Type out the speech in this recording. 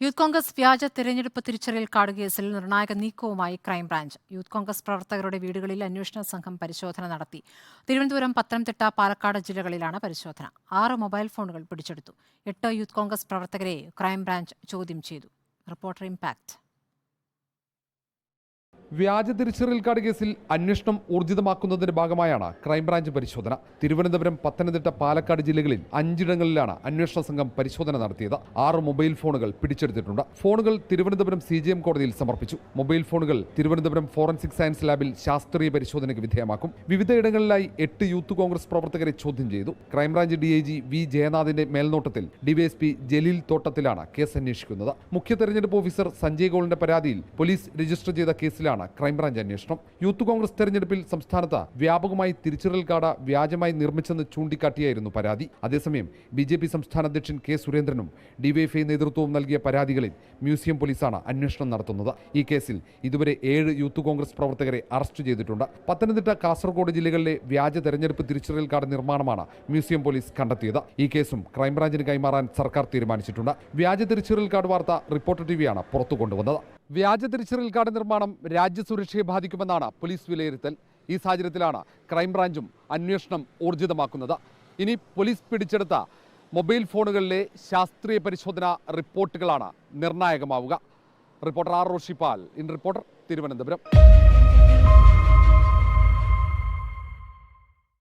Youth Congress വ്യാജ തെരഞ്ഞെടുപ്പ് തിരിച്ചറിയൽ കാർഡ് കേസിൽ നിർണായക നീക്കവുമായി ക്രൈംബ്രാഞ്ച്. യൂത്ത് കോൺഗ്രസ് പ്രവർത്തകരുടെ വീടുകളിൽ അന്വേഷണ സംഘം പരിശോധന നടത്തി. തിരുവനന്തപുരം, പത്തനംതിട്ട, പാലക്കാട് ജില്ലകളിലാണ് പരിശോധന. 6 മൊബൈൽ ഫോണുകൾ പിടിച്ചെടുത്തു. 8 യൂത്ത് കോൺഗ്രസ് പ്രവർത്തകരെ ക്രൈംബ്രാഞ്ച് ചോദ്യം ചെയ്തു. Reporter impact. വ്യാജ തിരിച്ചറിയൽ കാർഡ് കേസിൽ അന്വേഷണം ഊർജിതമാക്കുന്നതിന്റെ ഭാഗമായാണ് ക്രൈംബ്രാഞ്ച് പരിശോധന. തിരുവനന്തപുരം, പത്തനംതിട്ട, പാലക്കാട് ജില്ലകളിൽ 5 ഇടങ്ങളിലാണ് അന്വേഷണ സംഘം പരിശോധന നടത്തിയത്. 6 മൊബൈൽ ഫോണുകൾ പിടിച്ചെടുത്തിട്ടുണ്ട്. ഫോണുകൾ തിരുവനന്തപുരം CJM കോടതിയിൽ സമർപ്പിച്ചു. മൊബൈൽ ഫോണുകൾ തിരുവനന്തപുരം ഫോറൻസിക് സയൻസ് ലാബിൽ ശാസ്ത്രീയ പരിശോധനയ്ക്ക് വിധേയമാക്കും. വിവിധയിടങ്ങളിലായി 8 യൂത്ത് കോൺഗ്രസ് പ്രവർത്തകരെ ചോദ്യം ചെയ്തു. ക്രൈംബ്രാഞ്ച് DIG V ജയനാഥിന്റെ മേൽനോട്ടത്തിൽ DYSP ജലീൽ തോട്ടത്തിലാണ് കേസ് അന്വേഷിക്കുന്നത്. മുഖ്യ തെരഞ്ഞെടുപ്പ് ഓഫീസർ സഞ്ജയ് ഗോളിന്റെ പരാതിയിൽ പോലീസ് രജിസ്റ്റർ ചെയ്ത കേസിലാണ് ക്രൈംബ്രാഞ്ച് അന്വേഷണം. യൂത്ത് കോൺഗ്രസ് തെരഞ്ഞെടുപ്പിൽ സംസ്ഥാനത്ത് വ്യാപകമായി തിരിച്ചറിയൽ കാർഡ് വ്യാജമായി നിർമ്മിച്ചെന്ന് ചൂണ്ടിക്കാട്ടിയായിരുന്നു പരാതി. അതേസമയം BJP സംസ്ഥാന അധ്യക്ഷൻ K സുരേന്ദ്രനും DYFI നേതൃത്വവും നൽകിയ പരാതികളിൽ മ്യൂസിയം പോലീസാണ് അന്വേഷണം നടത്തുന്നത്. ഈ കേസിൽ ഇതുവരെ 7 യൂത്ത് കോൺഗ്രസ് പ്രവർത്തകരെ അറസ്റ്റ് ചെയ്തിട്ടുണ്ട്. പത്തനംതിട്ട, കാസർഗോഡ് ജില്ലകളിലെ വ്യാജ തെരഞ്ഞെടുപ്പ് തിരിച്ചറിയൽ കാർഡ് നിർമ്മാണമാണ് മ്യൂസിയം പോലീസ് കണ്ടെത്തിയത്. ഈ കേസും ക്രൈംബ്രാഞ്ചിന് കൈമാറാൻ സർക്കാർ തീരുമാനിച്ചിട്ടുണ്ട്. വ്യാജ തിരിച്ചറിയൽ കാർഡ് വാർത്ത റിപ്പോർട്ടർ TVയാണ് പുറത്തു കൊണ്ടുവന്നത്. വ്യാജ തിരിച്ചറിയൽ കാർഡ് നിർമ്മാണം രാജ്യസുരക്ഷയെ ബാധിക്കുമെന്നാണ് പോലീസ് വിലയിരുത്തൽ. ഈ സാഹചര്യത്തിലാണ് ക്രൈംബ്രാഞ്ചും അന്വേഷണം ഊർജിതമാക്കുന്നത്. ഇനി പോലീസ് പിടിച്ചെടുത്ത മൊബൈൽ ഫോണുകളിലെ ശാസ്ത്രീയ പരിശോധന റിപ്പോർട്ടുകളാണ് നിർണായകമാവുക. Reporter R. Roshipal, in reporter, Thiruvananthapuram.